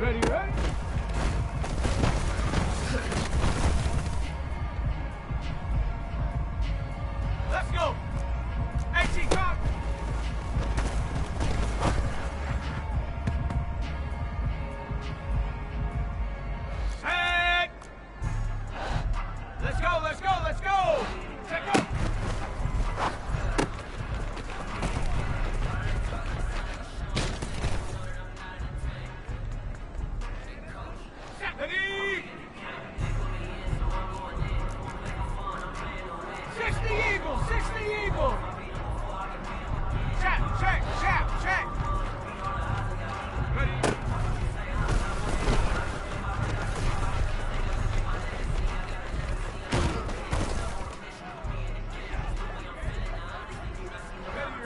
Ready, ready? Let's go! AT, come! Hey! Let's go, let's go, let's go! Check up! Ready! 60 Eagle, 60 Eagle! Check, check, check, check! Ready?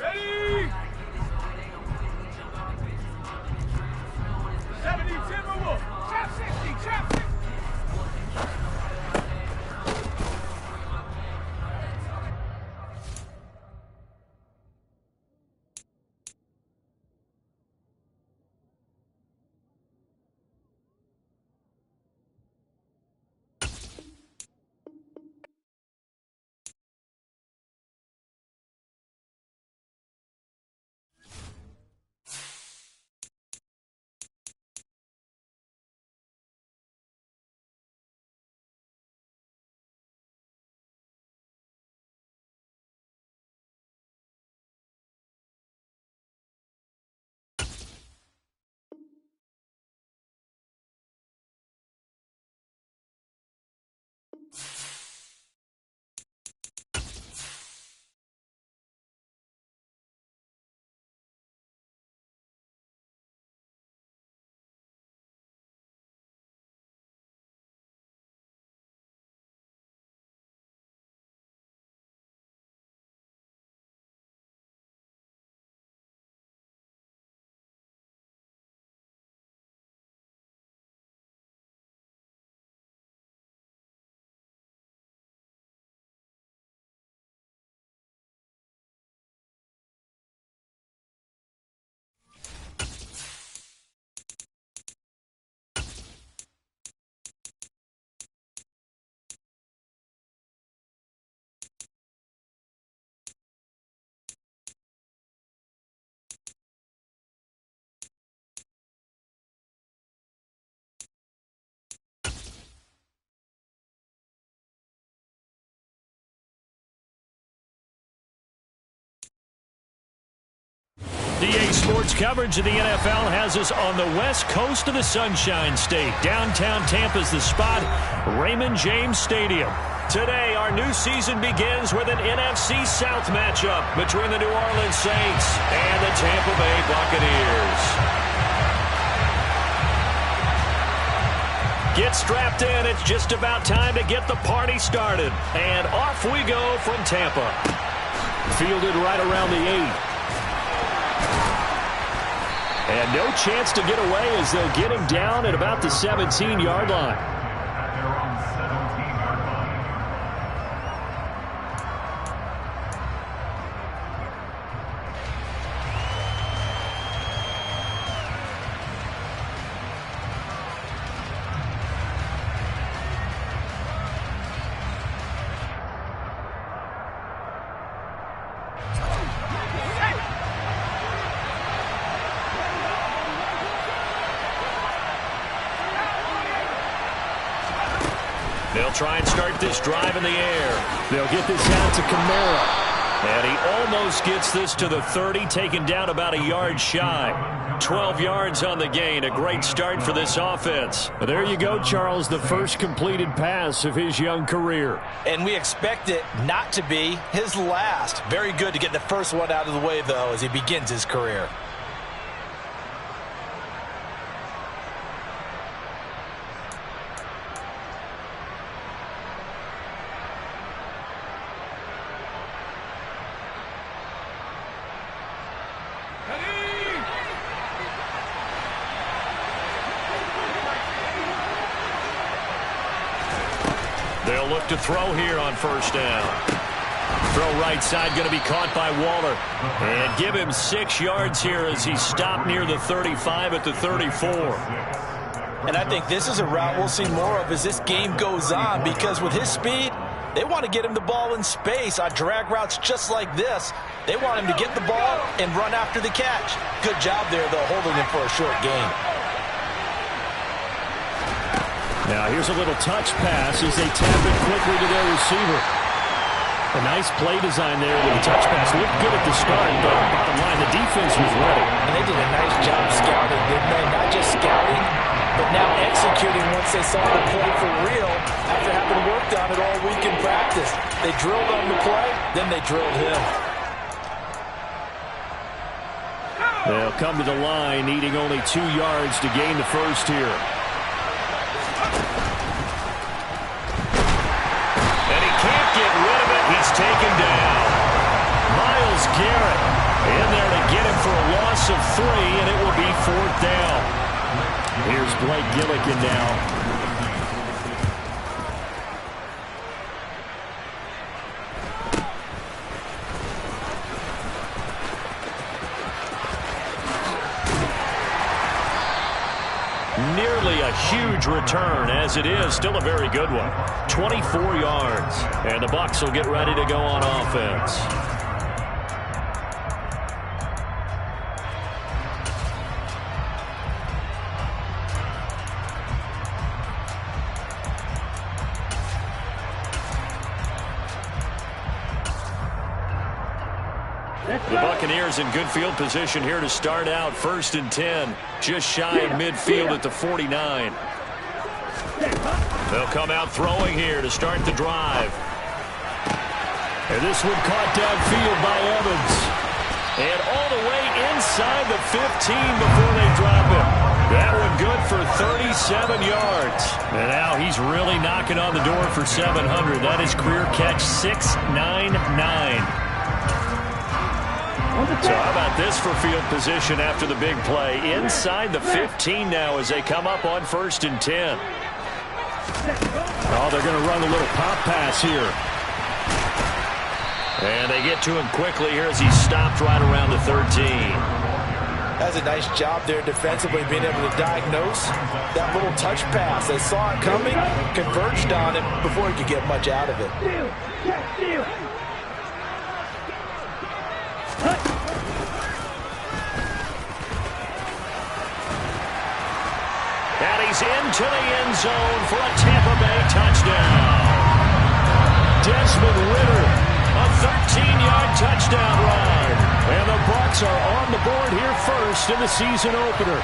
Ready? 70 Timberwolf! Chop 60, chop 60! DA Sports coverage of the NFL has us on the west coast of the Sunshine State. Downtown Tampa's the spot, Raymond James Stadium. Today, our new season begins with an NFC South matchup between the New Orleans Saints and the Tampa Bay Buccaneers. Get strapped in. It's just about time to get the party started. And off we go from Tampa. Fielded right around the 8. And no chance to get away as they'll get him down at about the 17-yard line. They'll try and start this drive in the air. They'll get this out to Tamir. And he almost gets this to the 30, taken down about a yard shy. 12 yards on the gain. A great start for this offense. There you go, Charles, the first completed pass of his young career. And we expect it not to be his last. Very good to get the first one out of the way, though, as he begins his career. They'll look to throw here on first down. Throw right side going to be caught by Waller. And give him 6 yards here as he stopped near the 35 at the 34. And I think this is a route we'll see more of as this game goes on, because with his speed, they want to get him the ball in space on drag routes just like this. They want him to get the ball and run after the catch. Good job there, though, holding him for a short gain. Now here's a little touch pass as they tap it quickly to their receiver. A nice play design there with the touch pass. Looked good at the start, but bottom line, the defense was ready. And they did a nice job scouting, didn't they? Not just scouting, but now executing once they saw the play for real after having worked on it all week in practice. They drilled on the play, then they drilled him. They'll come to the line, needing only 2 yards to gain the first here. And he can't get rid of it. He's taken down. Myles Garrett in there to get him for a loss of 3, and it will be 4th down. Here's Blake Gillikin now. Nearly a huge return, as it is still a very good one. 24 yards, and the Bucs will get ready to go on offense. The Buccaneers in good field position here to start out. 1st and 10, just shy of midfield at the 49. They'll come out throwing here to start the drive. And this one caught downfield by Evans. And all the way inside the 15 before they drop it. That one good for 37 yards. And now he's really knocking on the door for 700. That is career catch 699. So how about this for field position after the big play? Inside the 15 now as they come up on 1st and 10. Oh, they're going to run a little pop pass here. And they get to him quickly here as he stopped right around the 13. That's a nice job there defensively, being able to diagnose that little touch pass. They saw it coming, converged on it before he could get much out of it. And he's into the end zone for a Tampa Bay touchdown. Desmond Ridder, a 13-yard touchdown run. And the Bucs are on the board here first in the season opener.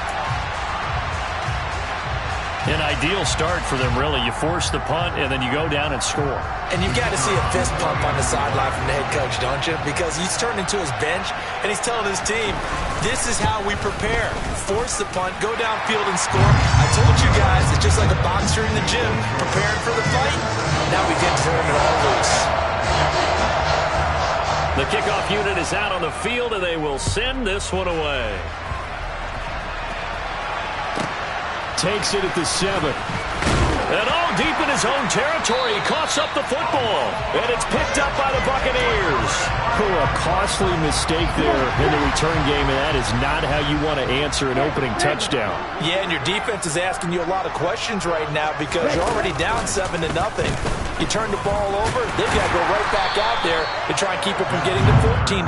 An ideal start for them, really. You force the punt, and then you go down and score. And you've got to see a fist pump on the sideline from the head coach, don't you? Because he's turned into his bench, and he's telling his team, this is how we prepare. Force the punt, go downfield and score. I told you guys, it's just like a boxer in the gym, preparing for the fight. Now we get to turn it all loose. The kickoff unit is out on the field, and they will send this one away. Takes it at the 7. And all deep in his own territory, he coughs up the football. And it's picked up by the Buccaneers. Oh, a costly mistake there in the return game, and that is not how you want to answer an opening touchdown. Yeah, and your defense is asking you a lot of questions right now because you're already down 7-0. You turn the ball over, they've got to go right back out there to try and keep it from getting to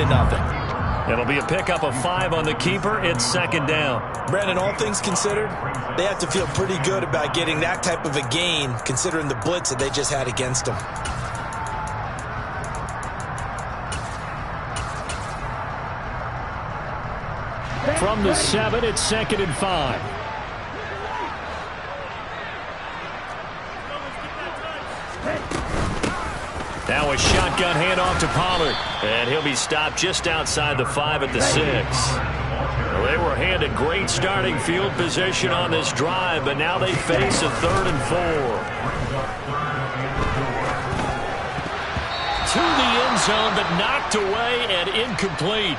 14-0. It'll be a pickup of 5 on the keeper. It's 2nd down. Brandon, all things considered, they have to feel pretty good about getting that type of a gain, considering the blitz that they just had against them. From the 7, it's 2nd and 5. Now a shotgun handoff to Pollard. And he'll be stopped just outside the 5 at the 6. Well, they were handed great starting field position on this drive, but now they face a 3rd and 4. To the end zone, but knocked away and incomplete.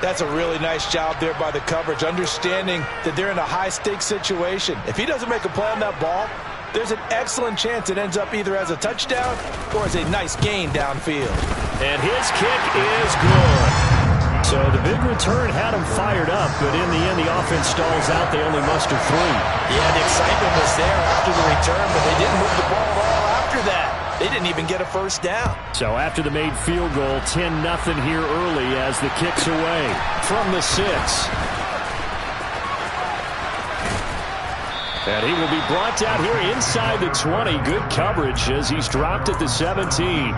That's a really nice job there by the coverage, understanding that they're in a high-stakes situation. If he doesn't make a play on that ball, there's an excellent chance it ends up either as a touchdown or as a nice gain downfield. And his kick is good. So the big return had them fired up, but in the end, the offense stalls out. They only muster 3. Yeah, the excitement was there after the return, but they didn't move the ball at all after that. They didn't even get a first down. So after the made field goal, 10-0 here early as the kick's away from the 6. And he will be brought down here inside the 20. Good coverage as he's dropped at the 17.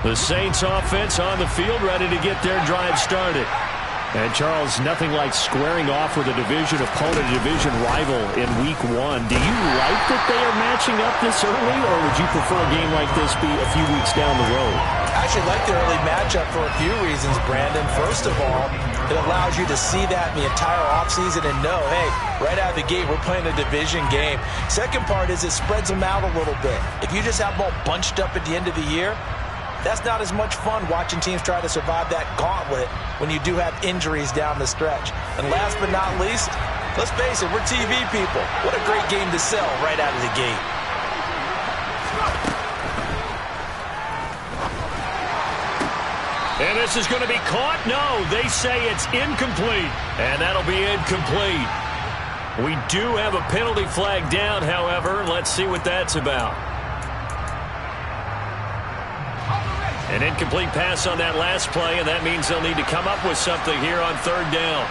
The Saints offense on the field, ready to get their drive started. And, Charles, nothing like squaring off with a division opponent, a division rival in Week 1. Do you like that they are matching up this early, or would you prefer a game like this be a few weeks down the road? I actually like the early matchup for a few reasons, Brandon. First of all, it allows you to see that in the entire offseason and know, hey, right out of the gate, we're playing a division game. Second part is it spreads them out a little bit. If you just have them all bunched up at the end of the year, that's not as much fun watching teams try to survive that gauntlet when you do have injuries down the stretch. And last but not least, let's face it, we're TV people. What a great game to sell right out of the gate. And this is going to be caught? No, they say it's incomplete. And that'll be incomplete. We do have a penalty flag down, however. Let's see what that's about. An incomplete pass on that last play, and that means they'll need to come up with something here on 3rd down.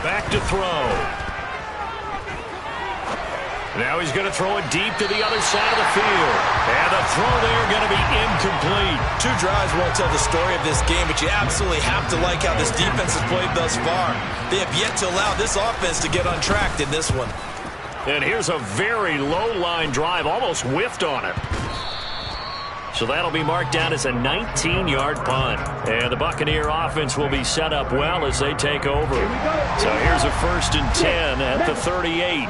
Back to throw. Now he's going to throw it deep to the other side of the field. And the throw there going to be incomplete. 2 drives won't tell the story of this game, but you absolutely have to like how this defense has played thus far. They have yet to allow this offense to get untracked in this one. And here's a very low-line drive, almost whiffed on it. So that'll be marked down as a 19-yard punt. And the Buccaneer offense will be set up well as they take over. So here's a 1st and 10 at the 38.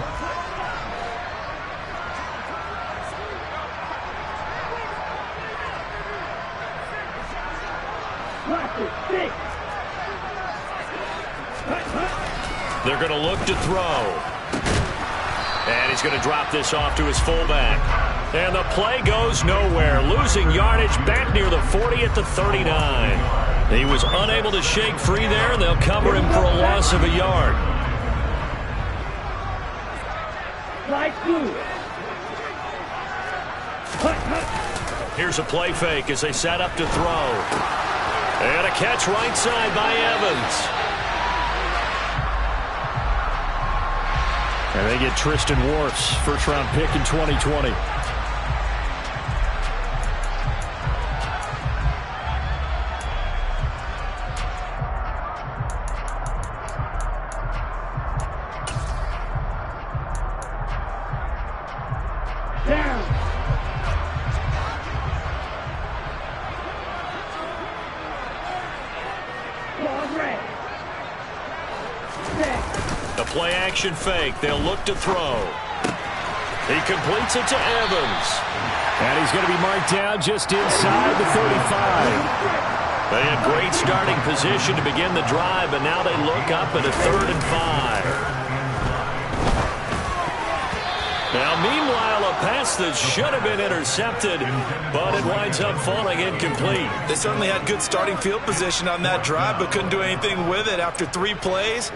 They're going to look to throw. And he's going to drop this off to his fullback. And the play goes nowhere. Losing yardage back near the 40 at the 39. He was unable to shake free there, and they'll cover him for a loss of a yard. Here's a play fake as they set up to throw. And a catch right side by Evans. And they get Tristan Wirfs, first-round pick in 2020. Play-action fake. They'll look to throw. He completes it to Evans. And he's going to be marked down just inside the 35. They had great starting position to begin the drive, but now they look up at a 3rd and 5. Now, meanwhile, a pass that should have been intercepted, but it winds up falling incomplete. They certainly had good starting field position on that drive, but couldn't do anything with it after 3 plays.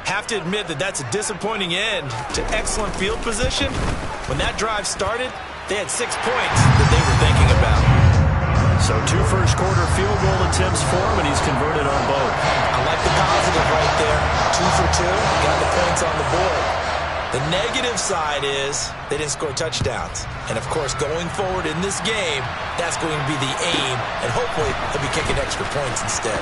Have to admit that that's a disappointing end to excellent field position. When that drive started, they had 6 points that they were thinking about. So 2 first-quarter field goal attempts for him, and he's converted on both. I like the positive right there. 2 for 2, got the points on the board. The negative side is they didn't score touchdowns. And, of course, going forward in this game, that's going to be the aim, and hopefully he'll be kicking extra points instead.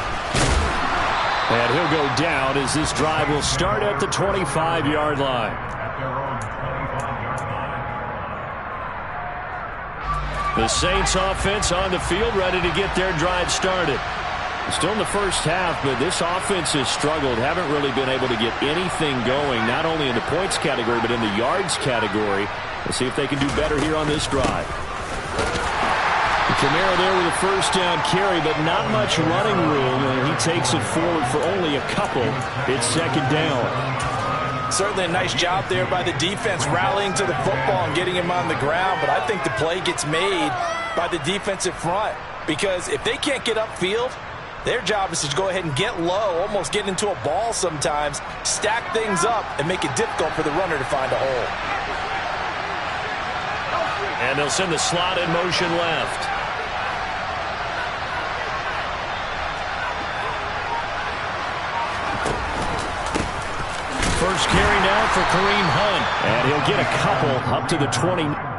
And he'll go down as this drive will start at the 25-yard line. The Saints offense on the field ready to get their drive started. Still in the first half, but this offense has struggled. Haven't really been able to get anything going, not only in the points category, but in the yards category. We'll see if they can do better here on this drive. Tamir there with a first down carry, but not much running room, and he takes it forward for only a couple. It's second down. Certainly a nice job there by the defense, rallying to the football and getting him on the ground, but I think the play gets made by the defensive front, because if they can't get upfield, their job is to go ahead and get low, almost get into a ball sometimes, stack things up, and make it difficult for the runner to find a hole. And they'll send the slot in motion left. First carry now for Kareem Hunt. And he'll get a couple up to the 20.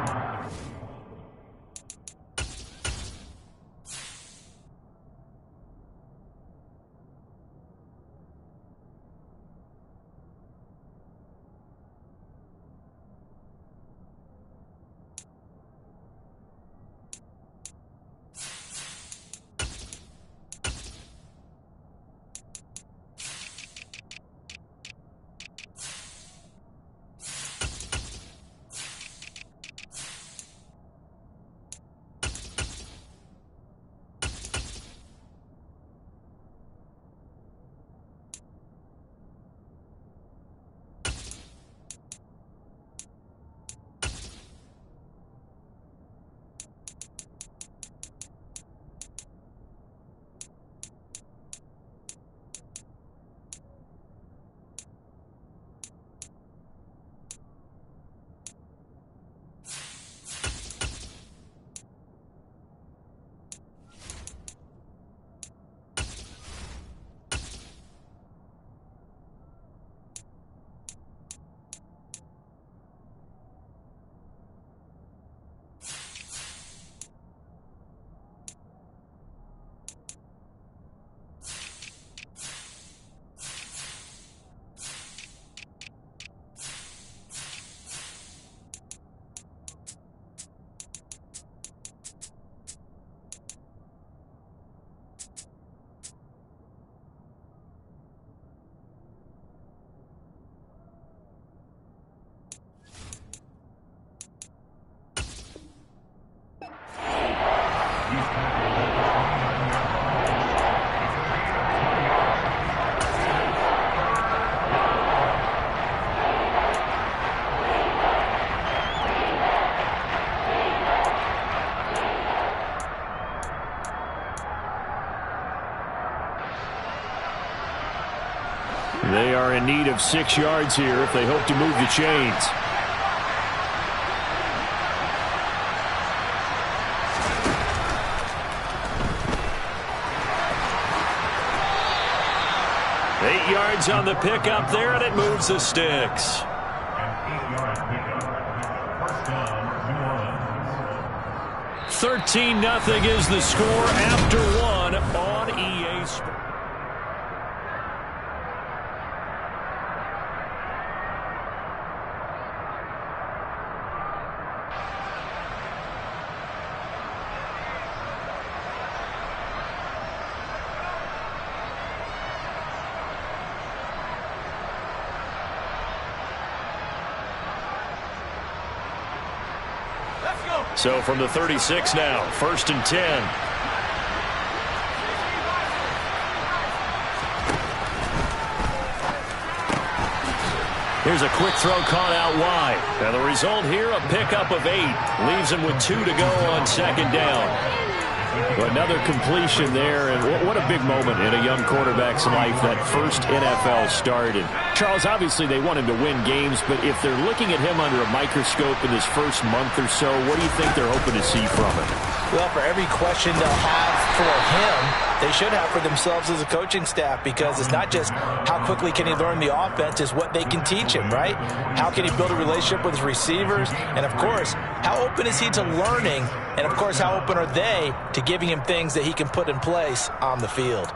They are in need of 6 yards here if they hope to move the chains. Eight yards on the pickup there, and it moves the sticks. 13-0 is the score after one on EA Sports. So from the 36 now, 1st and 10. Here's a quick throw caught out wide. And the result here, a pickup of 8. Leaves him with 2 to go on 2nd down. Well, another completion there, and what a big moment in a young quarterback's life, that first NFL start. And Charles, obviously they want him to win games, but if they're looking at him under a microscope in his first month or so, what do you think they're hoping to see from him? Well, for every question they'll have for him, they should have for themselves as a coaching staff, because it's not just how quickly can he learn the offense, it's what they can teach him, right? How can he build a relationship with his receivers? And, of course, how open is he to learning? And, of course, how open are they to giving him things that he can put in place on the field?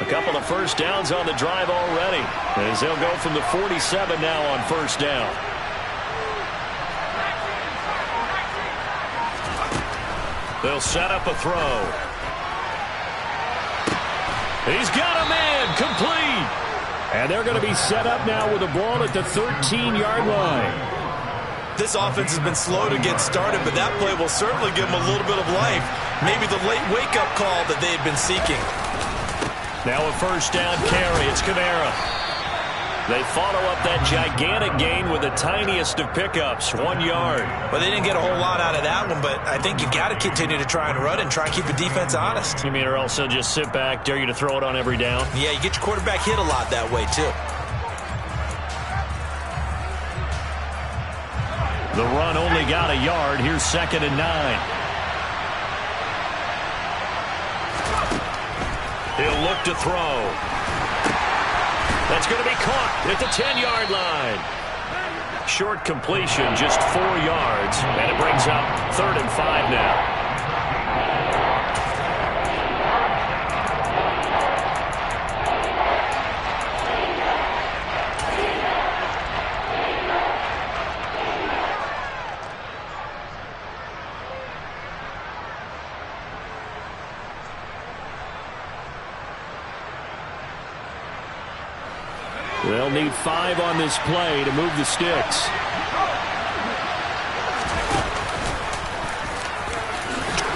A couple of first downs on the drive already, as they'll go from the 47 now on 1st down. They'll set up a throw. He's got him in. Complete. And they're going to be set up now with the ball at the 13-yard line. This offense has been slow to get started, but that play will certainly give them a little bit of life. Maybe the late wake-up call that they had been seeking. Now a first down carry. It's Kamara. They follow up that gigantic gain with the tiniest of pickups, 1 yard. Well, they didn't get a whole lot out of that one, but I think you got to continue to try and run and try and keep the defense honest. You mean, or else they'll just sit back, dare you to throw it on every down? Yeah, you get your quarterback hit a lot that way, too. The run only got a yard. Here's 2nd and 9. He'll look to throw. That's going to be caught at the 10-yard line. Short completion, just 4 yards, and it brings up 3rd and 5 now. They'll need 5 on this play to move the sticks.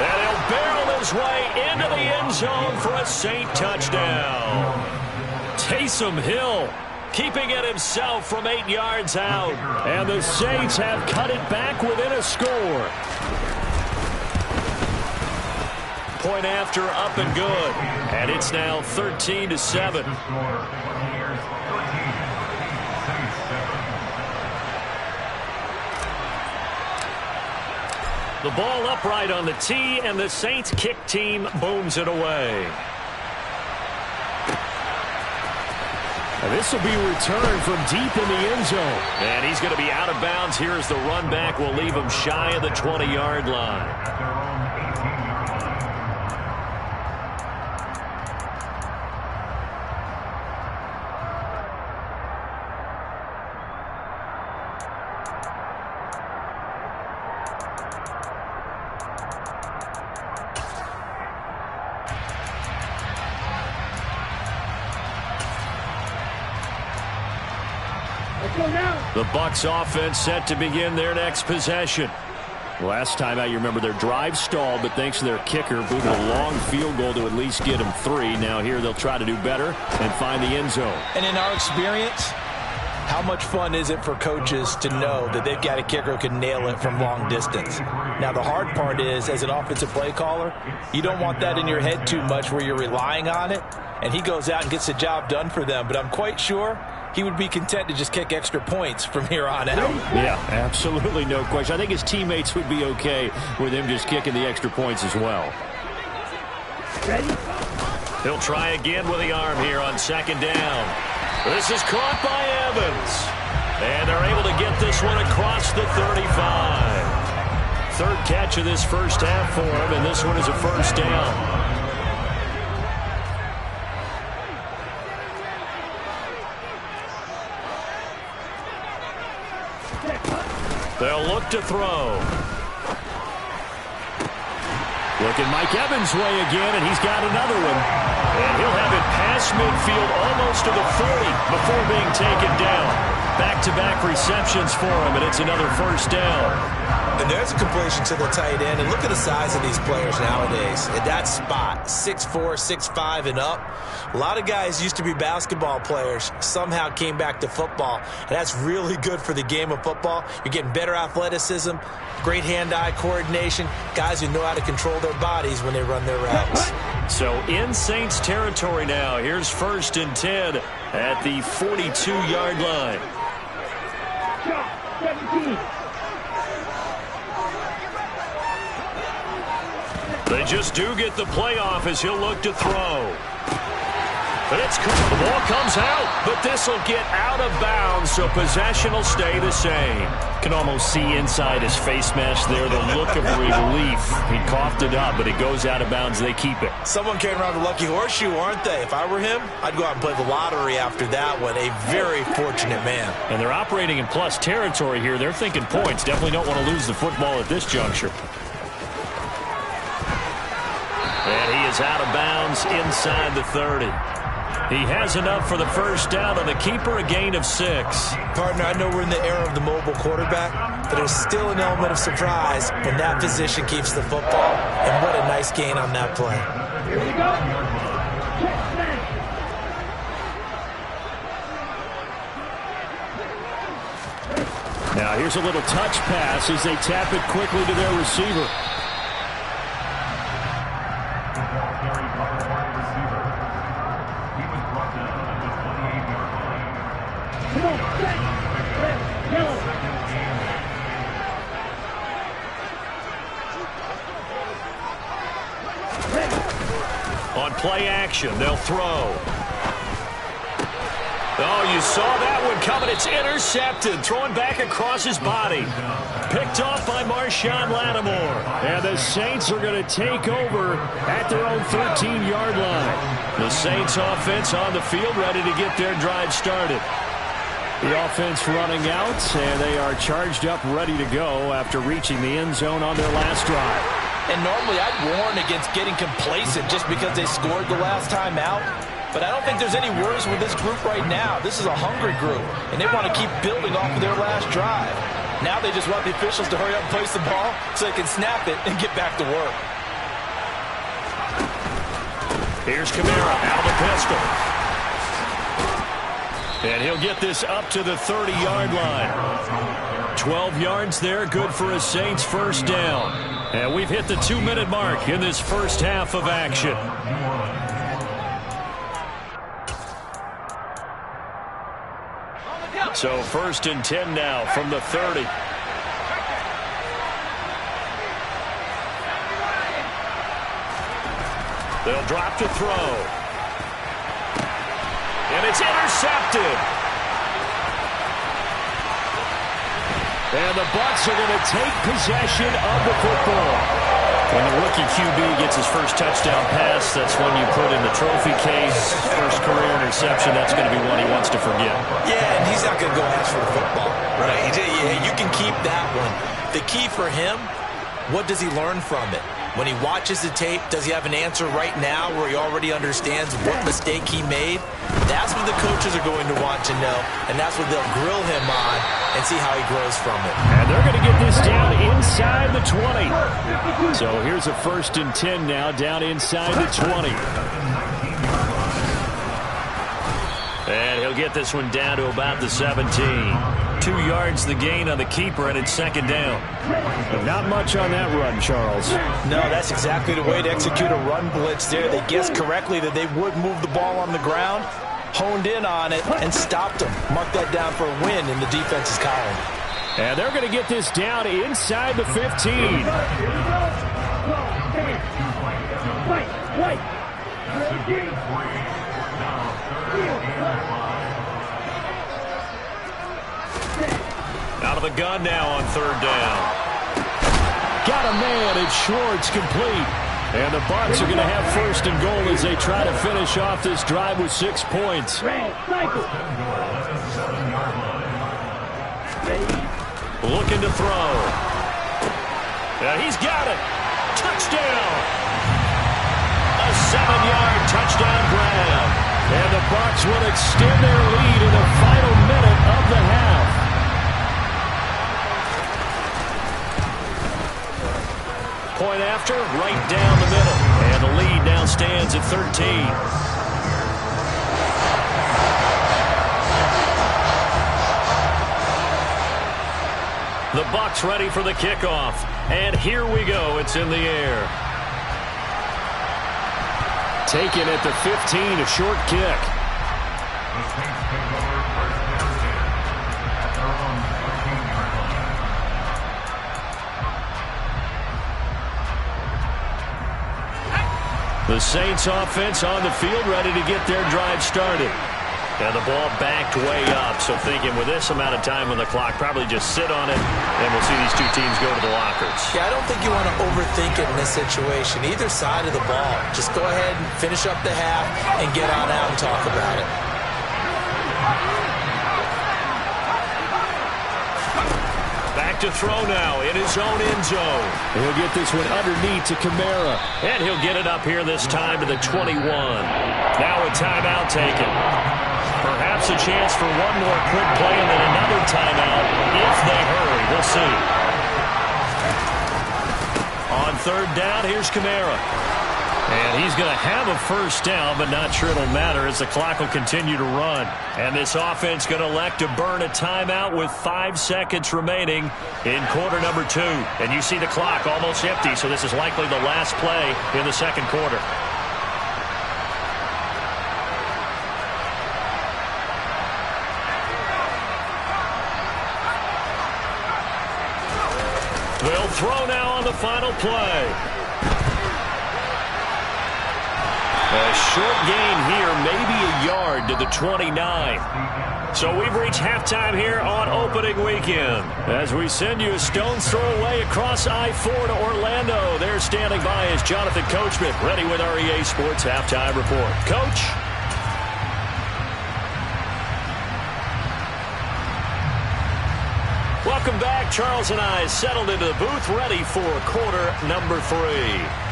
And he'll barrel his way into the end zone for a Saint touchdown. Taysom Hill keeping it himself from 8 yards out. And the Saints have cut it back within a score. Point after, up and good. And it's now 13-7. The ball upright on the tee, and the Saints kick team booms it away. And this will be returned from deep in the end zone. And he's going to be out of bounds here as the run back will leave him shy of the 20-yard line. The Bucs offense set to begin their next possession. Last time out, you remember their drive stalled, but thanks to their kicker, booted a long field goal to at least get them 3. Now here they'll try to do better and find the end zone. And in our experience, how much fun is it for coaches to know that they've got a kicker who can nail it from long distance? Now, the hard part is, as an offensive play caller, you don't want that in your head too much where you're relying on it, and he goes out and gets the job done for them. But I'm quite sure he would be content to just kick extra points from here on out. Yeah, absolutely no question. I think his teammates would be okay with him just kicking the extra points as well. He'll try again with the arm here on 2nd down. This is caught by Evans. And they're able to get this one across the 35. 3rd catch of this first half for him, and this one is a first down. They'll look to throw. Looking Mike Evans' way again, and he's got another one. And he'll have it past midfield almost to the 40 before being taken down. Back-to-back receptions for him, and it's another first down. And there's a completion to the tight end. And look at the size of these players nowadays. At that spot, 6'4", 6'5", and up. A lot of guys used to be basketball players, somehow came back to football. And that's really good for the game of football. You're getting better athleticism, great hand-eye coordination, guys who know how to control their bodies when they run their routes. So in Saints territory now. Here's 1st and 10 at the 42-yard line. 17. They just do get the playoff as he'll look to throw. But it's caught. The ball comes out, but this will get out of bounds, so possession will stay the same. Can almost see inside his face mask there the look of relief. He coughed it up, but it goes out of bounds. They keep it. Someone came around the lucky horseshoe, aren't they? If I were him, I'd go out and play the lottery after that one. A very fortunate man. And they're operating in plus territory here. They're thinking points. Definitely don't want to lose the football at this juncture. And he is out of bounds inside the 30. He has enough for the first down on the keeper, a gain of 6. Partner, I know we're in the era of the mobile quarterback, but there's still an element of surprise when that position keeps the football, and what a nice gain on that play. Here we go. Now here's a little touch pass as they tap it quickly to their receiver. On play action, they'll throw. Oh, you saw that one coming. It's intercepted. Throwing back across his body. Picked off by Marshawn Lattimore. And the Saints are going to take over at their own 13-yard line. The Saints offense on the field, ready to get their drive started. The offense running out, and they are charged up, ready to go after reaching the end zone on their last drive. And normally I'd warn against getting complacent just because they scored the last time out. But I don't think there's any worries with this group right now. This is a hungry group, and they want to keep building off of their last drive. Now they just want the officials to hurry up and place the ball so they can snap it and get back to work. Here's Tamir out of the pistol. And he'll get this up to the 30-yard line. 12 yards there, good for a Saints first down. And we've hit the 2-minute mark in this first half of action. So first and 10 now from the 30. They'll drop to throw. And it's intercepted. And the Bucs are going to take possession of the football. When the rookie QB gets his first touchdown pass, that's when you put in the trophy case. First career interception, that's going to be one he wants to forget. Yeah, and he's not going to go ask for the football. Right? You can keep that one. The key for him, what does he learn from it? When he watches the tape, does he have an answer right now where he already understands what mistake he made? That's what the coaches are going to want to know, and that's what they'll grill him on and see how he grows from it. And they're going to get this down inside the 20. So here's a first and 10 now, down inside the 20. And he'll get this one down to about the 17. 2 yards the gain on the keeper, and it's second down. But not much on that run, Charles. No, that's exactly the way to execute a run blitz there. They guessed correctly that they would move the ball on the ground, honed in on it, and stopped them. Mark that down for a win in the defense's column. And they're going to get this down inside the 15. Out of the gun now on third down. Got a man, it's Schwartz, complete. And the Bucs are going to have first and goal as they try to finish off this drive with 6 points. Looking to throw. He's got it. Touchdown. A 7-yard touchdown grab. And the Bucs will extend their lead in the final minute of the half. Point after, right down the middle. And the lead now stands at 13. The Bucs ready for the kickoff. And here we go. It's in the air. Taken at the 15, a short kick. The Saints offense on the field ready to get their drive started. And the ball backed way up. So thinking with this amount of time on the clock, probably just sit on it, and we'll see these two teams go to the lockers. Yeah, I don't think you want to overthink it in this situation. Either side of the ball. Just go ahead and finish up the half and get on out and talk about it. Back Back to throw now in his own end zone. He'll get this one underneath to Kamara. And he'll get it up here this time to the 21. Now a timeout taken. Perhaps a chance for one more quick play and then another timeout if they hurry. We'll see. On third down, here's Kamara. And he's going to have a first down, but not sure it'll matter as the clock will continue to run. And this offense going to elect to burn a timeout with 5 seconds remaining in quarter number 2. And you see the clock almost empty, so this is likely the last play in the second quarter. They'll throw now on the final play. A short gain here, maybe a yard to the 29. So we've reached halftime here on opening weekend. As we send you a stone's throw away across I-4 to Orlando. There standing by is Jonathan Coachman, ready with our EA Sports Halftime Report. Coach? Welcome back. Charles and I settled into the booth, ready for quarter number 3.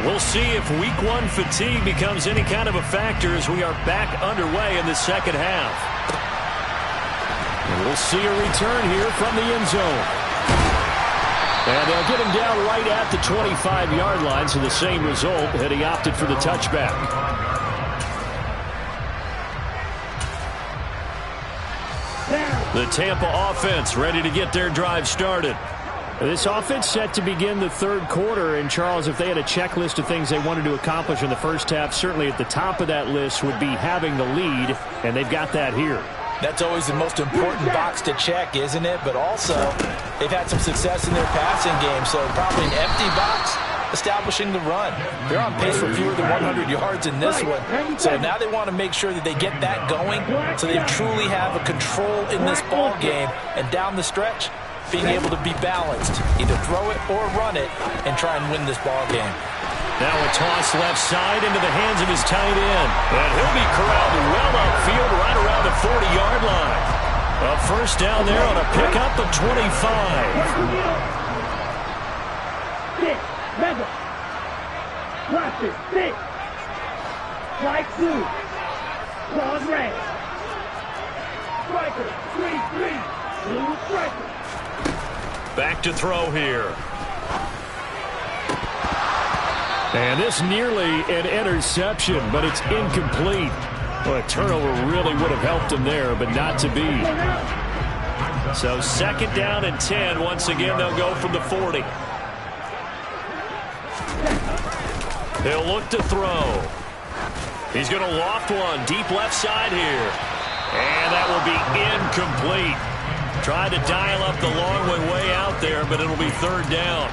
We'll see if week 1 fatigue becomes any kind of a factor as we are back underway in the second half. And we'll see a return here from the end zone. And they'll get him down right at the 25-yard line, so the same result had he opted for the touchback. The Tampa offense ready to get their drive started. This offense set to begin the third quarter, and Charles, if they had a checklist of things they wanted to accomplish in the first half, certainly at the top of that list would be having the lead, and they've got that here. That's always the most important box to check, isn't it? But also, they've had some success in their passing game, so probably an empty box establishing the run. They're on pace for fewer than 100 yards in this one, so now they want to make sure that they get that going so they truly have a control in this ball game, and down the stretch, being able to be balanced, either throw it or run it, and try and win this ball game. Now a toss left side into the hands of his tight end. And he'll be corralled well upfield right around the 40-yard line. A first down there on a pickup of 25. Six, mega. Watch it, six. Strike two. Cross red. Striker, 3-3. Blue striker. Back to throw here. And this nearly an interception, but it's incomplete. Well, a turnover really would have helped him there, but not to be. So second down and 10. Once again, they'll go from the 40. They'll look to throw. He's going to loft one deep left side here. And that will be incomplete. Tried to dial up the long one way out there, but it'll be third down.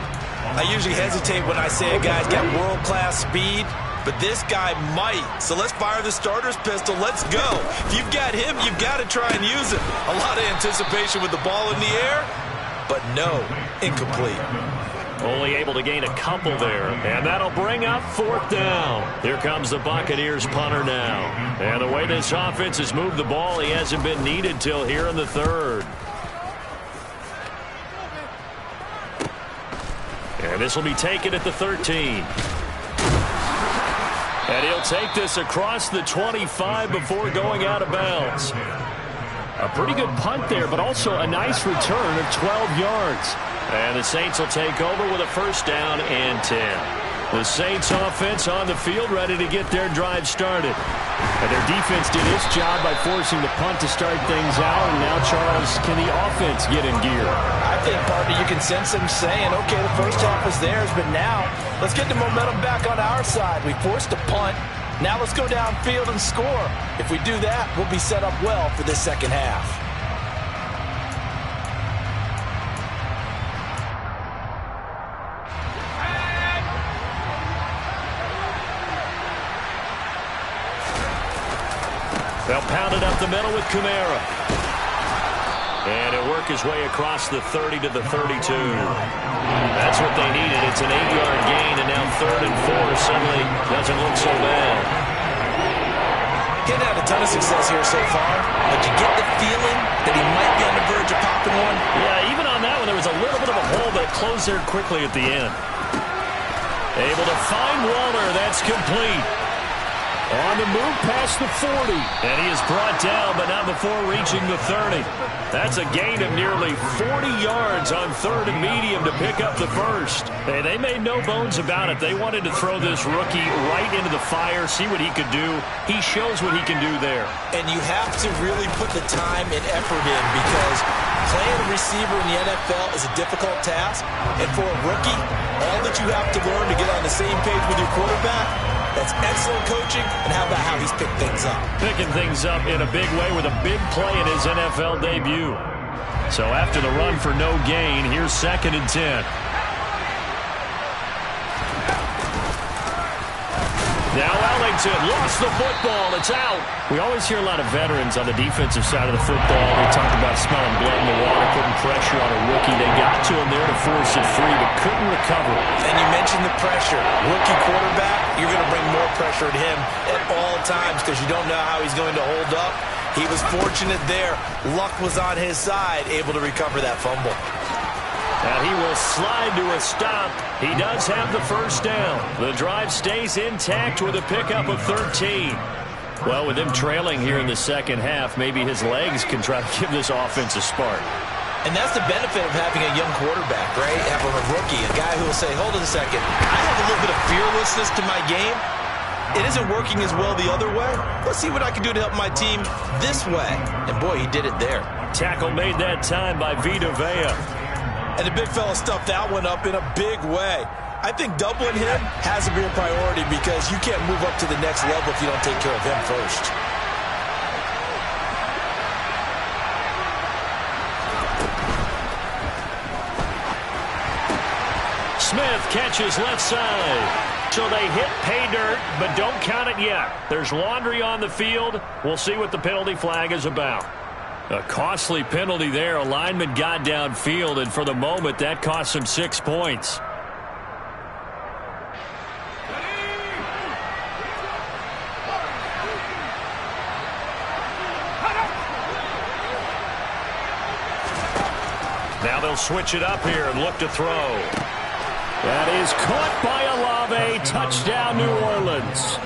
I usually hesitate when I say a guy's got world-class speed, but this guy might. So let's fire the starter's pistol. Let's go. If you've got him, you've got to try and use it. A lot of anticipation with the ball in the air, but no, incomplete. Only able to gain a couple there, and that'll bring up fourth down. Here comes the Buccaneers punter now. And the way this offense has moved the ball, he hasn't been needed till here in the third. And this will be taken at the 13. And he'll take this across the 25 before going out of bounds. A pretty good punt there, but also a nice return of 12 yards. And the Saints will take over with a first down and 10. The Saints offense on the field ready to get their drive started. And their defense did its job by forcing the punt to start things out. And now, Charles, can the offense get in gear? I think, partner, you can sense them saying, okay, the first half was theirs, but now let's get the momentum back on our side. We forced the punt. Now let's go downfield and score. If we do that, we'll be set up well for this second half. They'll pound it up the middle with Kamara. And he'll work his way across the 30 to the 32. That's what they needed. It's an 8-yard gain, and now 3rd and 4 suddenly doesn't look so bad. Getting had a ton of success here so far, but you get the feeling that he might be on the verge of popping one. Yeah, even on that one, there was a little bit of a hole, but it closed there quickly at the end. Able to find Waller. That's complete. On the move past the 40. And he is brought down, but not before reaching the 30. That's a gain of nearly 40 yards on 3rd and medium to pick up the first. Hey, they made no bones about it. They wanted to throw this rookie right into the fire, see what he could do. He shows what he can do there. And you have to really put the time and effort in, because playing a receiver in the NFL is a difficult task. And for a rookie, all that you have to learn to get on the same page with your quarterback, that's excellent coaching. And how about how he's picked things up? Picking things up in a big way with a big play in his NFL debut. So after the run for no gain, here's 2nd and 10. Now Ellington lost the football. It's out. We always hear a lot of veterans on the defensive side of the football. They talk about smelling blood in the water, putting pressure on a rookie. They got to him there to force it free, but couldn't recover. And you mentioned the pressure. Rookie quarterback, you're going to bring more pressure at him at all times because you don't know how he's going to hold up. He was fortunate there. Luck was on his side, able to recover that fumble. And he will slide to a stop. He does have the first down. The drive stays intact with a pickup of 13. Well, with him trailing here in the second half, maybe his legs can try to give this offense a spark. And that's the benefit of having a young quarterback, right? Having a rookie, a guy who will say, hold on a second, I have a little bit of fearlessness to my game. It isn't working as well the other way. Let's see what I can do to help my team this way. And boy, he did it there. Tackle made that time by Vita Vea. And the big fella stuffed that one up in a big way. I think doubling him has to be a priority because you can't move up to the next level if you don't take care of him first. Smith catches left side. So they hit pay dirt, but don't count it yet. There's laundry on the field. We'll see what the penalty flag is about. A costly penalty there. A lineman got downfield, and for the moment, that cost him 6 points. Now they'll switch it up here and look to throw. That is caught by Olave. Touchdown, New Orleans.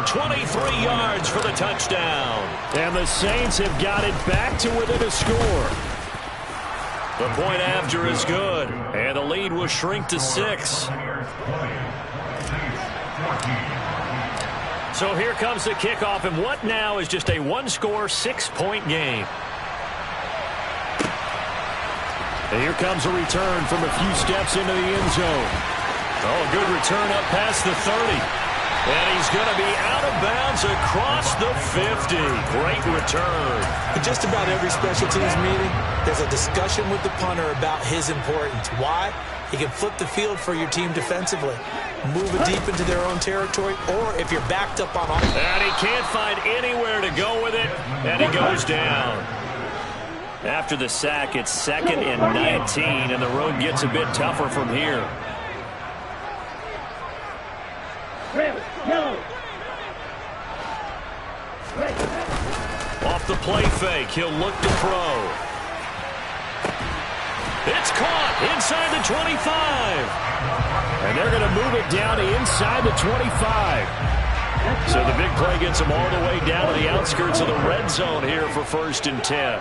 23 yards for the touchdown. And the Saints have got it back to within a score. The point after is good. And the lead will shrink to 6. So here comes the kickoff. And what now is just a one-score, 6-point game. And here comes a return from a few steps into the end zone. Oh, a good return up past the 30. And he's going to be out of bounds across the 50. Great return. In just about every special teams meeting, there's a discussion with the punter about his importance. Why? He can flip the field for your team defensively, move it deep into their own territory, or if you're backed up on offense. And he can't find anywhere to go with it, and he goes down. After the sack, it's 2nd and 19, and the road gets a bit tougher from here. Off the play fake, he'll look to throw. It's caught inside the 25. And they're going to move it down to inside the 25. So the big play gets them all the way down to the outskirts of the red zone here for 1st and 10.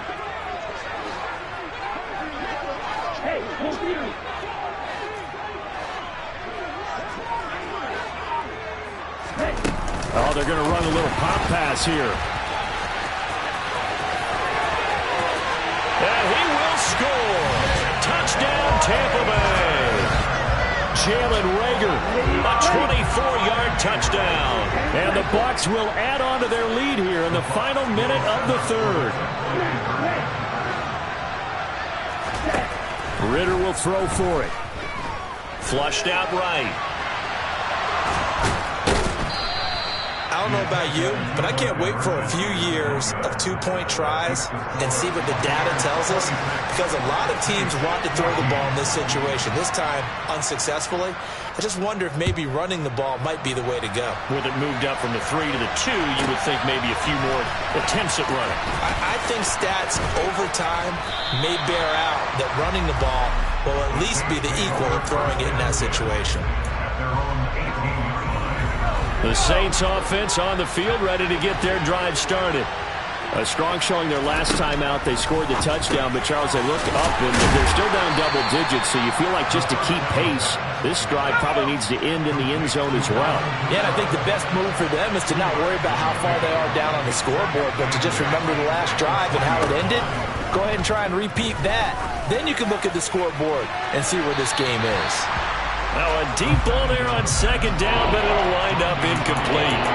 Oh, they're going to run a little pop pass here. And he will score. Touchdown, Tampa Bay. Jalen Reagor, a 24-yard touchdown. And the Bucs will add on to their lead here in the final minute of the third. Ritter will throw for it. Flushed out right. I don't know about you, but I can't wait for a few years of two-point tries and see what the data tells us, because a lot of teams want to throw the ball in this situation. This time, unsuccessfully. I just wonder if maybe running the ball might be the way to go. With it moved up from the 3 to the 2, you would think maybe a few more attempts at running. I think stats over time may bear out that running the ball will at least be the equal of throwing it in that situation. The Saints offense on the field, ready to get their drive started. A strong showing their last time out. They scored the touchdown, but Charles, they look up and they're still down double digits, so you feel like just to keep pace, this drive probably needs to end in the end zone as well. Yeah, and I think the best move for them is to not worry about how far they are down on the scoreboard, but to just remember the last drive and how it ended. Go ahead and try and repeat that. Then you can look at the scoreboard and see where this game is. Now a deep ball there on second down, but it'll wind up incomplete.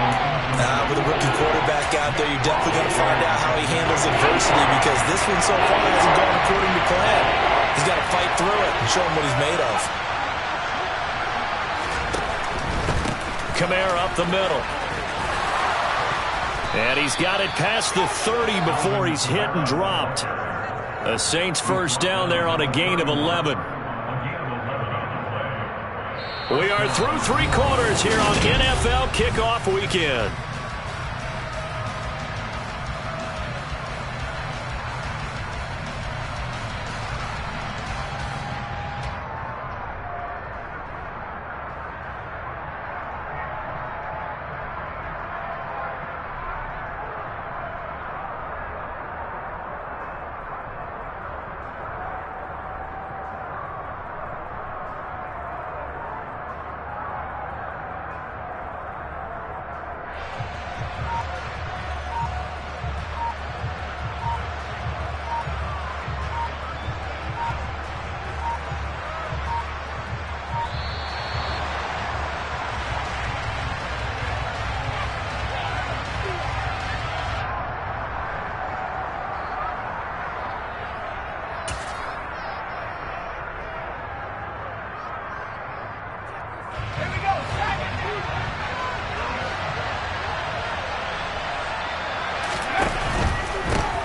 With a rookie quarterback out there, you're definitely going to find out how he handles adversity, because this one so far hasn't gone according to plan. He's got to fight through it and show him what he's made of. Tamir up the middle. And he's got it past the 30 before he's hit and dropped. The Saints first down there on a gain of 11. We are through 3 quarters here on NFL Kickoff Weekend.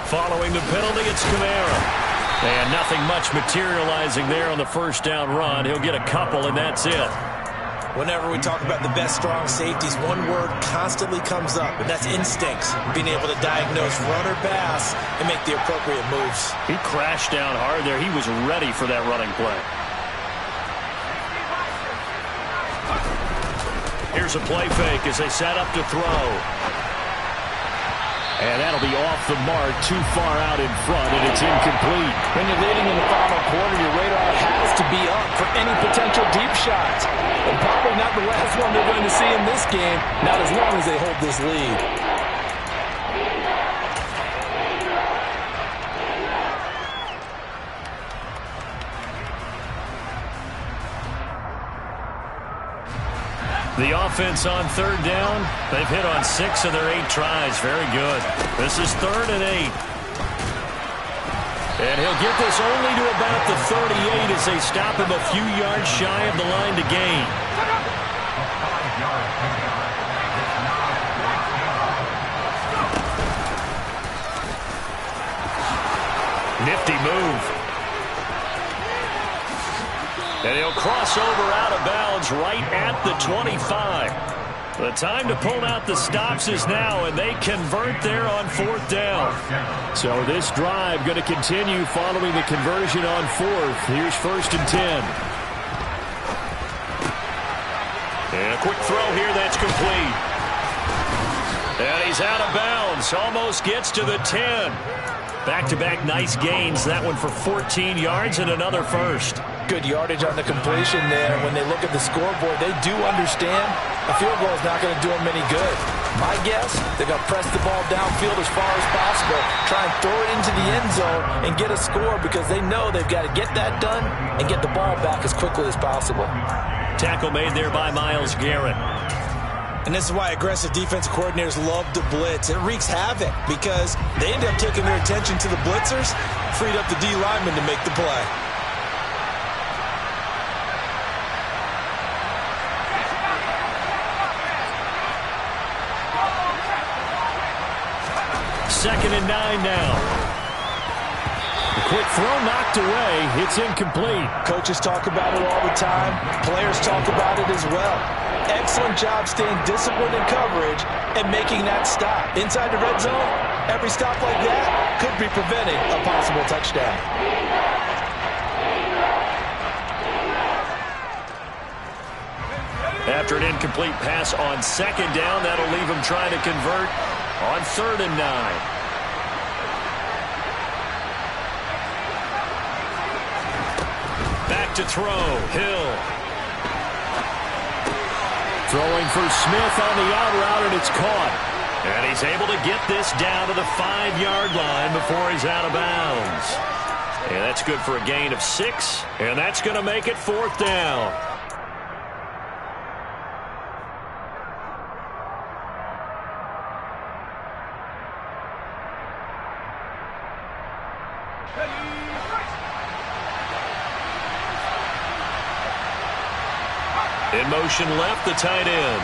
Following the penalty, it's Tamir. And nothing much materializing there on the first down run. He'll get a couple, and that's it. Whenever we talk about the best strong safeties, one word constantly comes up, and that's instincts. Being able to diagnose run or pass and make the appropriate moves. He crashed down hard there. He was ready for that running play. Here's a play fake as they set up to throw. And that'll be off the mark, too far out in front, and it's incomplete. When you're leading in the final quarter, your radar has to be up for any potential deep shots. And probably not the last one they're going to see in this game, not as long as they hold this lead. The offense on third down. They've hit on 6 of their 8 tries. Very good. This is 3rd and 8. And he'll get this only to about the 38 as they stop him a few yards shy of the line to gain. Nifty move. And he'll cross over out of bounds right at the 25. The time to pull out the stops is now, and they convert there on 4th down. So this drive going to continue following the conversion on 4th. Here's 1st and 10. And a quick throw here that's complete. And he's out of bounds. Almost gets to the 10. Back-to-back nice gains. That one for 14 yards and another first. Good yardage on the completion there. When they look at the scoreboard, they do understand a field goal is not going to do them any good. My guess, they're going to press the ball downfield as far as possible, try and throw it into the end zone and get a score, because they know they've got to get that done and get the ball back as quickly as possible. Tackle made there by Myles Garrett. And this is why aggressive defensive coordinators love to blitz. It wreaks havoc because they end up taking their attention to the blitzers, freed up the D lineman to make the play. Second and 9 now. The quick throw knocked away. It's incomplete. Coaches talk about it all the time. Players talk about it as well. Excellent job staying disciplined in coverage and making that stop. Inside the red zone, every stop like that could be preventing a possible touchdown. After an incomplete pass on second down, that'll leave him trying to convert on 3rd and 9. Back to throw. Hill. Throwing for Smith on the out route, and it's caught. And he's able to get this down to the 5-yard line before he's out of bounds. And that's good for a gain of 6. And that's going to make it 4th down. In motion left, the tight end.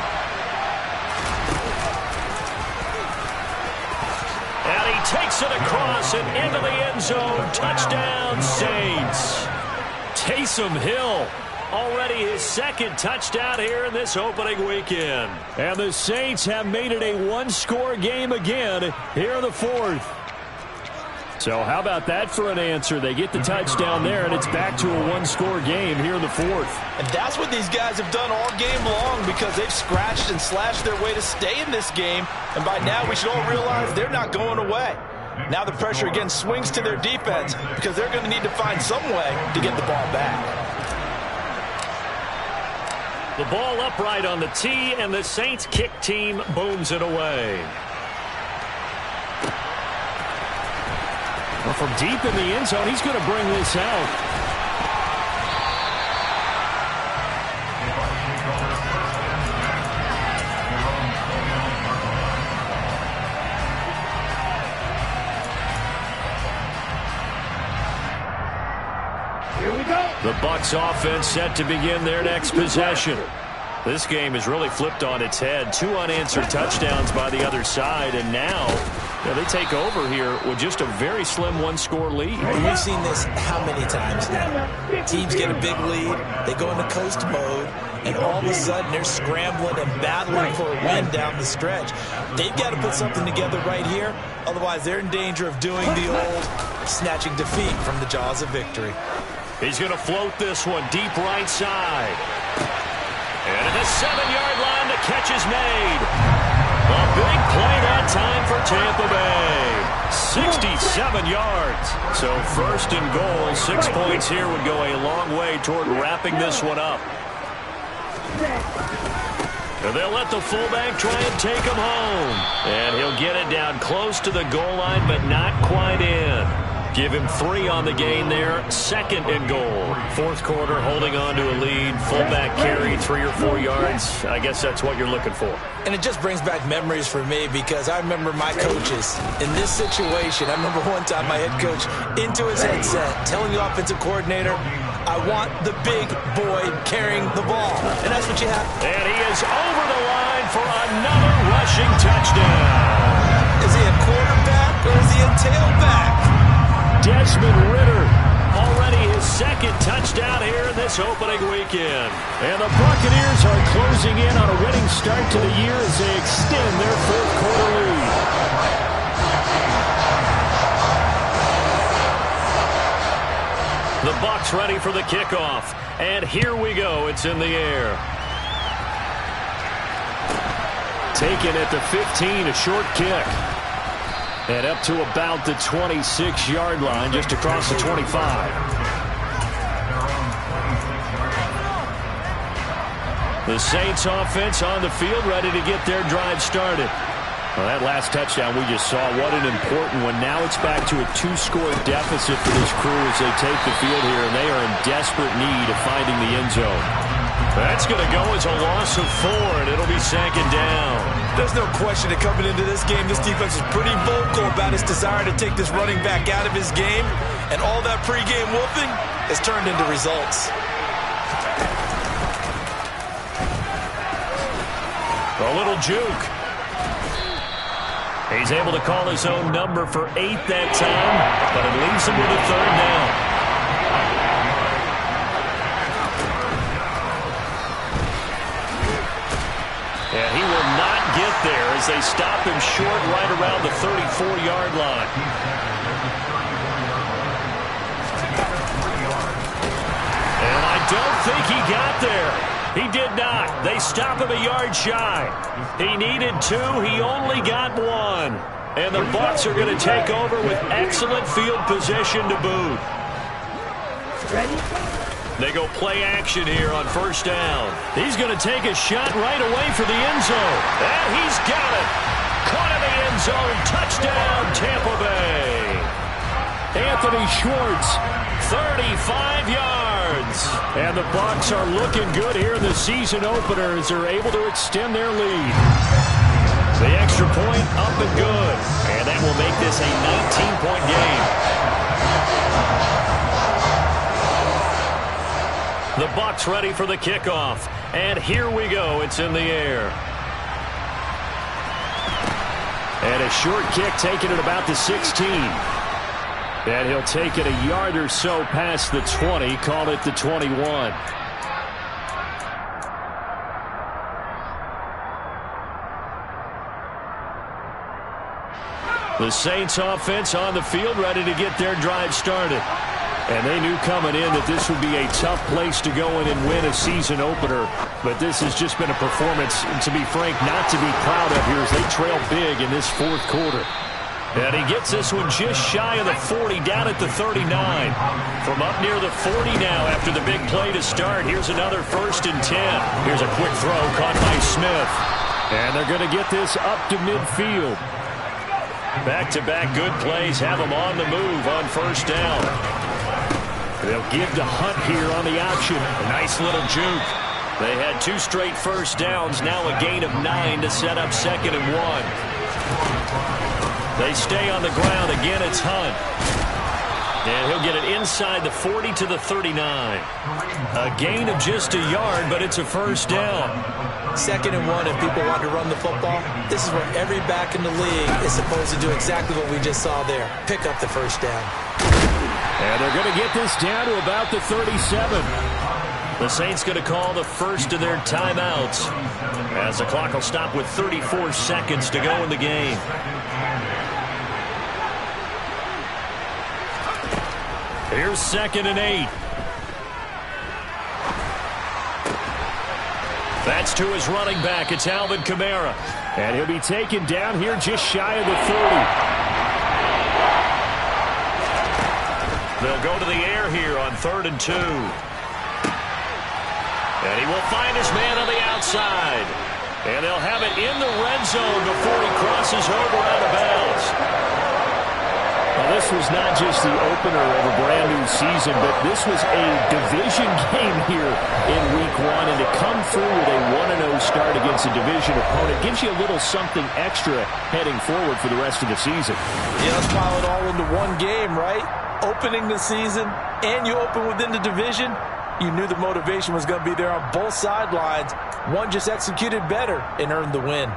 And he takes it across and into the end zone. Touchdown, Saints. Taysom Hill, already his 2nd touchdown here in this opening weekend. And the Saints have made it a 1-score game again here in the 4th. So how about that for an answer? They get the touchdown there, and it's back to a 1-score game here in the 4th. And that's what these guys have done all game long because they've scratched and slashed their way to stay in this game. And by now, we should all realize they're not going away. Now the pressure again swings to their defense because they're going to need to find some way to get the ball back. The ball upright on the tee, and the Saints kick team booms it away. Well, from deep in the end zone, he's going to bring this out. Here we go. The Bucs offense set to begin their next possession. This game has really flipped on its head. 2 unanswered touchdowns by the other side, and now they take over here with just a very slim 1-score lead. And we've seen this how many times now? Teams get a big lead, they go into coast mode, and all of a sudden they're scrambling and battling for a win down the stretch. They've got to put something together right here, otherwise they're in danger of doing the old snatching defeat from the jaws of victory. He's going to float this one deep right side. And at the 7-yard line, the catch is made. A big play that time for Tampa Bay. 67 yards. So 1st and goal, 6 points here would go a long way toward wrapping this one up. And they'll let the fullback try and take him home. And he'll get it down close to the goal line, but not quite in. Give him 3 on the gain there. 2nd and goal. 4th quarter, holding on to a lead. Fullback carry, 3 or 4 yards. I guess that's what you're looking for. And it just brings back memories for me because I remember my coaches in this situation. I remember one time my head coach into his headset telling the offensive coordinator, I want the big boy carrying the ball. And that's what you have. And he is over the line for another rushing touchdown. Is he a quarterback or is he a tailback? Desmond Ridder, already his 2nd touchdown here in this opening weekend. And the Buccaneers are closing in on a winning start to the year as they extend their 4th quarter lead. The Bucs ready for the kickoff. And here we go. It's in the air. Taken at the 15, a short kick. And up to about the 26-yard line, just across the 25. The Saints offense on the field, ready to get their drive started. Well, that last touchdown we just saw, what an important one. Now it's back to a 2-score deficit for this crew as they take the field here, and they are in desperate need of finding the end zone. That's going to go as a loss of 4, and it'll be second down. There's no question that coming into this game, this defense is pretty vocal about its desire to take this running back out of his game, and all that pregame whooping has turned into results. A little juke. He's able to call his own number for 8 that time, but it leaves him with a third down. And he will not get there as they stop him short right around the 34-yard line. And I don't think he got there. He did not. They stop him a yard shy. He needed 2. He only got 1. And the Bucs are going to take over with excellent field position to boot. Ready? They go play action here on first down. He's going to take a shot right away for the end zone. And he's got it. Caught in the end zone. Touchdown, Tampa Bay. Anthony Schwartz, 35 yards. And the Bucs are looking good here in the season opener as they're able to extend their lead. The extra point up and good. And that will make this a 19-point game. The Bucs ready for the kickoff. And here we go. It's in the air. And a short kick taken at about the 16. And he'll take it a yard or so past the 20. Call it the 21. The Saints offense on the field ready to get their drive started. And they knew coming in that this would be a tough place to go in and win a season opener. But this has just been a performance, to be frank, not to be proud of here as they trail big in this fourth quarter. And he gets this one just shy of the 40, down at the 39. From up near the 40 now after the big play to start. Here's another 1st and 10. Here's a quick throw caught by Smith. And they're going to get this up to midfield. Back-to-back good plays have them on the move on first down. They'll give to Hunt here on the option. A nice little juke. They had 2 straight first downs, now a gain of 9 to set up 2nd and 1. They stay on the ground. Again, it's Hunt. And he'll get it inside the 40 to the 39. A gain of just a yard, but it's a first down. 2nd and 1, if people want to run the football, this is where every back in the league is supposed to do exactly what we just saw there. Pick up the first down. And they're going to get this down to about the 37. The Saints going to call the first of their timeouts as the clock will stop with 34 seconds to go in the game. Here's 2nd and 8. That's to his running back. It's Alvin Kamara. And he'll be taken down here just shy of the 40. They'll go to the air here on 3rd and 2. And he will find his man on the outside. And they'll have it in the red zone before he crosses over out of bounds. Well, this was not just the opener of a brand new season, but this was a division game here in week 1. And to come through with a 1-0 start against a division opponent gives you a little something extra heading forward for the rest of the season. Yeah, let's pile it all into one game, right? Opening the season, and you open within the division, you knew the motivation was going to be there on both sidelines. One just executed better and earned the win.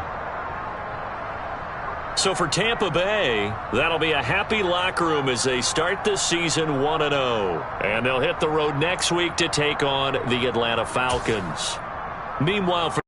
So for Tampa Bay, that'll be a happy locker room as they start this season 1-0. And they'll hit the road next week to take on the Atlanta Falcons. Meanwhile, for